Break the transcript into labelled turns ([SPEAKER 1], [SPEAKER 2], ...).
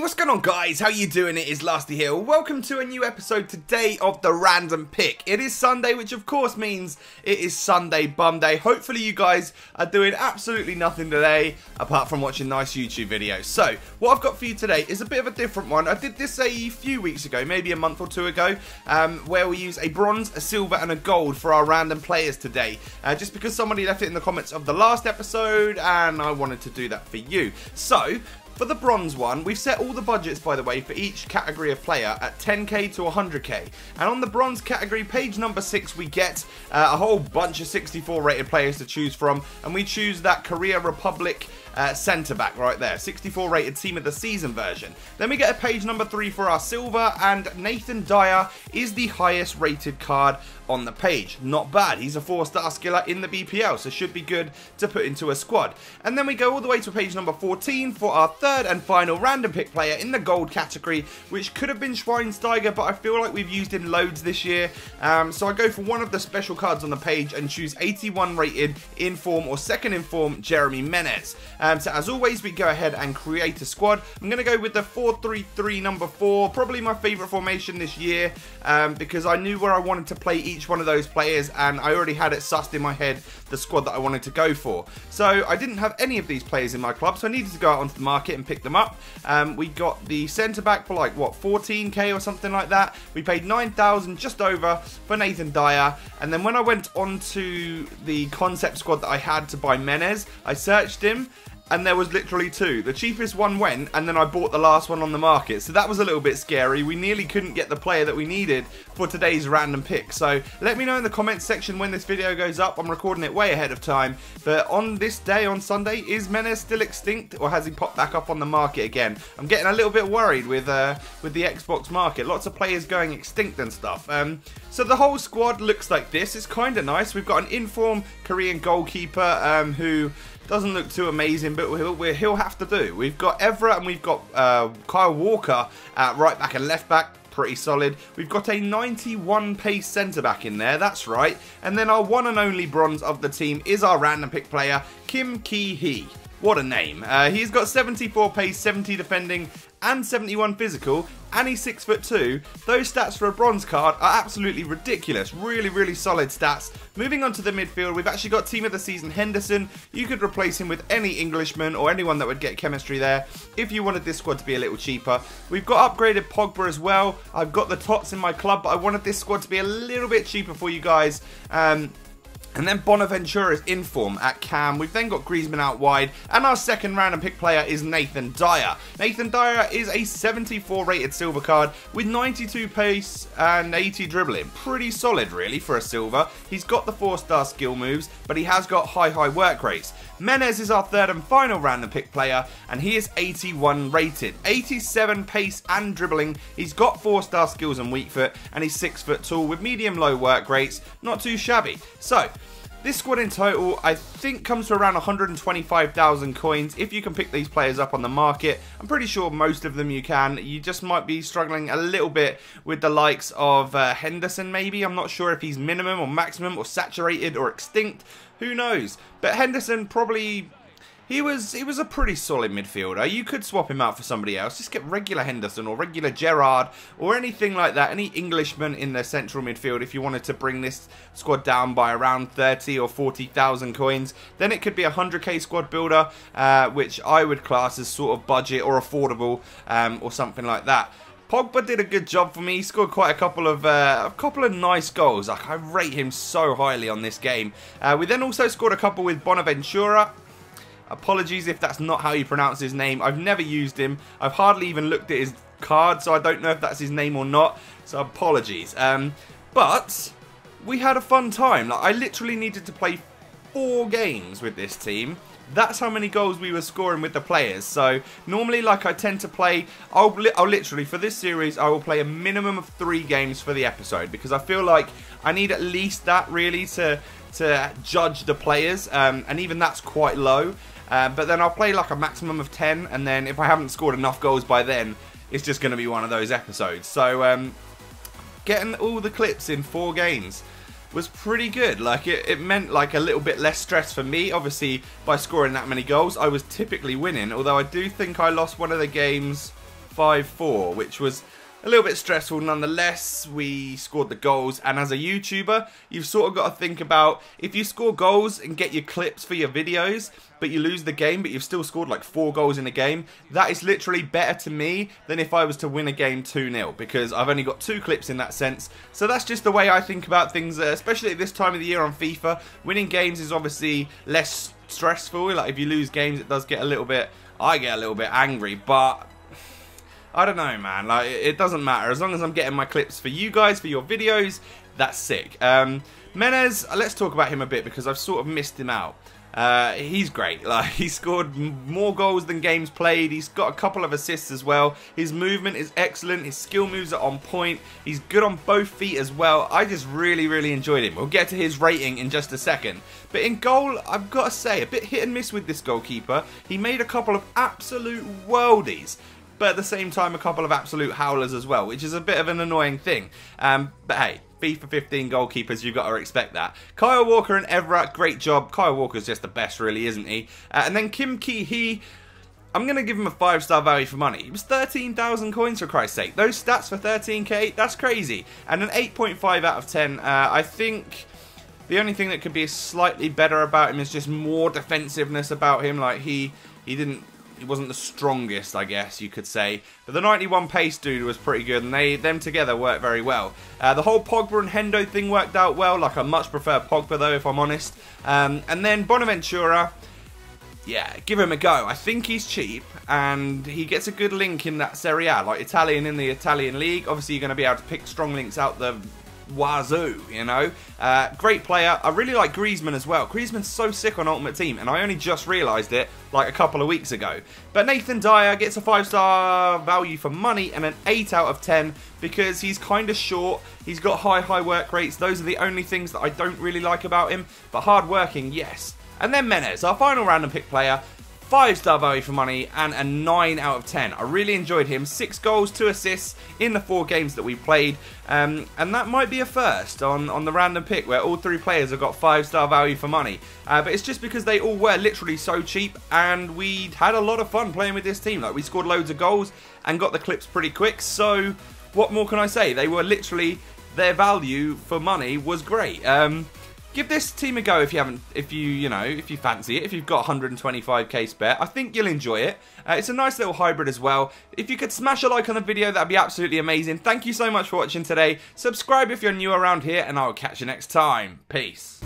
[SPEAKER 1] What's going on, guys? How you doing? It is Lasty here. Welcome to a new episode today of the Random Pick. It is Sunday, which of course means it is Sunday Bum Day. Hopefully you guys are doing absolutely nothing today apart from watching nice YouTube videos. So, what I've got for you today is a bit of a different one. I did this a few weeks ago, maybe a month or two ago, where we use a bronze, a silver and a gold for our random players today. Just because somebody left it in the comments of the last episode and I wanted to do that for you. So, for the bronze one, we've set all the budgets, by the way, for each category of player at 10k to 100k. And on the bronze category, page number 6, we get a whole bunch of 64 rated players to choose from. And we choose that Korea Republic centre back right there, 64 rated team of the season version. Then we get a page number 3 for our silver, and Nathan Dyer is the highest rated card on the page. Not bad. He's a 4-star skiller in the BPL, so should be good to put into a squad. And then we go all the way to page number 14 for our third and final random pick player in the gold category, which could have been Schweinsteiger, but I feel like we've used him loads this year. So I go for one of the special cards on the page and choose 81 rated in form or second in form Jeremy Menez. So as always, we go ahead and create a squad. I'm going to go with the 4-3-3 number 4, probably my favourite formation this year, because I knew where I wanted to play each one of those players and I already had it sussed in my head, the squad that I wanted to go for. So I didn't have any of these players in my club, so I needed to go out onto the market and pick them up. We got the centre back for like, what, 14k or something like that. We paid 9,000 just over for Nathan Dyer, and then when I went onto the concept squad that I had to buy Menez, I searched him and there was literally 2. The cheapest one went, and then I bought the last one on the market. So that was a little bit scary. We nearly couldn't get the player that we needed for today's random pick. So let me know in the comments section when this video goes up. I'm recording it way ahead of time. But on this day, on Sunday, is Menez still extinct, or has he popped back up on the market again? I'm getting a little bit worried with the Xbox market. Lots of players going extinct and stuff. So the whole squad looks like this. It's kind of nice. We've got an in-form Korean goalkeeper who doesn't look too amazing, but he'll have to do. We've got Everett and we've got Kyle Walker at right back and left back. Pretty solid. We've got a 91 pace centre back in there, that's right. And then our one and only bronze of the team is our random pick player, Kim Ki-hee. What a name. He's got 74 pace, 70 defending and 71 physical, and he's 6'2". Those stats for a bronze card are absolutely ridiculous. Really, really solid stats. Moving on to the midfield, we've actually got team of the season Henderson. You could replace him with any Englishman or anyone that would get chemistry there if you wanted this squad to be a little cheaper. We've got upgraded Pogba as well. I've got the Tots in my club, but I wanted this squad to be a little bit cheaper for you guys. And then Bonaventura is in form at cam. We've then got Griezmann out wide. And our second random pick player is Nathan Dyer. Nathan Dyer is a 74 rated silver card with 92 pace and 80 dribbling. Pretty solid, really, for a silver. He's got the 4-star skill moves, but he has got high work rates. Menez is our third and final random pick player, and he is 81 rated. 87 pace and dribbling. He's got 4-star skills and weak foot, and he's 6 foot tall with medium-low work rates. Not too shabby. So, this squad in total, I think, comes to around 125,000 coins if you can pick these players up on the market. I'm pretty sure most of them you can. You just might be struggling a little bit with the likes of Henderson, maybe. I'm not sure if he's minimum or maximum or saturated or extinct. Who knows? But Henderson probably... He was a pretty solid midfielder. You could swap him out for somebody else. Just get regular Henderson or regular Gerrard or anything like that. Any Englishman in the central midfield if you wanted to bring this squad down by around 30 or 40,000 coins. Then it could be a 100k squad builder, which I would class as sort of budget or affordable or something like that. Pogba did a good job for me. He scored quite a couple of nice goals. Like, I rate him so highly on this game. We then also scored a couple with Bonaventura. Apologies if that's not how you pronounce his name. I've never used him. I've hardly even looked at his card, so I don't know if that's his name or not. So apologies. But we had a fun time. Like, I literally needed to play 4 games with this team. That's how many goals we were scoring with the players. So normally, like, I tend to play, I'll literally, for this series, I will play a minimum of 3 games for the episode, because I feel like I need at least that really to judge the players, and even that's quite low. But then I'll play like a maximum of 10, and then if I haven't scored enough goals by then, it's just going to be one of those episodes. So getting all the clips in 4 games was pretty good. Like, it meant like a little bit less stress for me. Obviously, by scoring that many goals, I was typically winning, although I do think I lost one of the games 5-4, which was a little bit stressful nonetheless. We scored the goals, and as a YouTuber, you've sort of got to think about, if you score goals and get your clips for your videos, but you lose the game, but you've still scored like 4 goals in a game, that is literally better to me than if I was to win a game 2-0, because I've only got 2 clips in that sense. So that's just the way I think about things, especially at this time of the year on FIFA. Winning games is obviously less stressful. Like, if you lose games, it does get a little bit, I get a little bit angry, but I don't know, man. Like, it doesn't matter. As long as I'm getting my clips for you guys, for your videos, that's sick. Menez, let's talk about him a bit, because I've sort of missed him out. He's great. Like, he scored more goals than games played. He's got a couple of assists as well. His movement is excellent. His skill moves are on point. He's good on both feet as well. I just really enjoyed him. We'll get to his rating in just a second. But in goal, I've got to say, a bit hit and miss with this goalkeeper. He made a couple of absolute worldies, but at the same time, a couple of absolute howlers as well, which is a bit of an annoying thing. But hey, FIFA 15 goalkeepers, you've got to expect that. Kyle Walker and Evra, great job. Kyle Walker's just the best, really, isn't he? And then Kim Ki-hee, I'm going to give him a 5-star value for money. He was 13,000 coins, for Christ's sake. Those stats for 13k, that's crazy. And an 8.5 out of 10. I think the only thing that could be slightly better about him is just more defensiveness about him. Like, he wasn't the strongest, I guess you could say. But the 91 pace dude was pretty good, and them together worked very well. The whole Pogba and Hendo thing worked out well. Like, I much prefer Pogba, though, if I'm honest. And then Bonaventura, yeah, give him a go. I think he's cheap, and he gets a good link in that Serie A, like Italian in the Italian league. Obviously, you're going to be able to pick strong links out the wazoo, you know. Great player. I really like Griezmann as well. Griezmann's so sick on Ultimate Team, and I only just realised it like a couple of weeks ago. But Nathan Dyer gets a 5-star value for money and an 8 out of 10 because he's kind of short. He's got high work rates. Those are the only things that I don't really like about him, but hard working, yes. And then Menez, our final random pick player. 5-star value for money and a 9 out of 10. I really enjoyed him. 6 goals, 2 assists in the 4 games that we played. And that might be a first on the random pick where all 3 players have got 5-star value for money. But it's just because they all were literally so cheap, and we had a lot of fun playing with this team. Like, we scored loads of goals and got the clips pretty quick. So what more can I say? They were literally, their value for money was great. Give this team a go if you fancy it. If you've got 125k spare, I think you'll enjoy it. It's a nice little hybrid as well. If you could smash a like on the video, that'd be absolutely amazing. Thank you so much for watching today. Subscribe if you're new around here, and I'll catch you next time. Peace.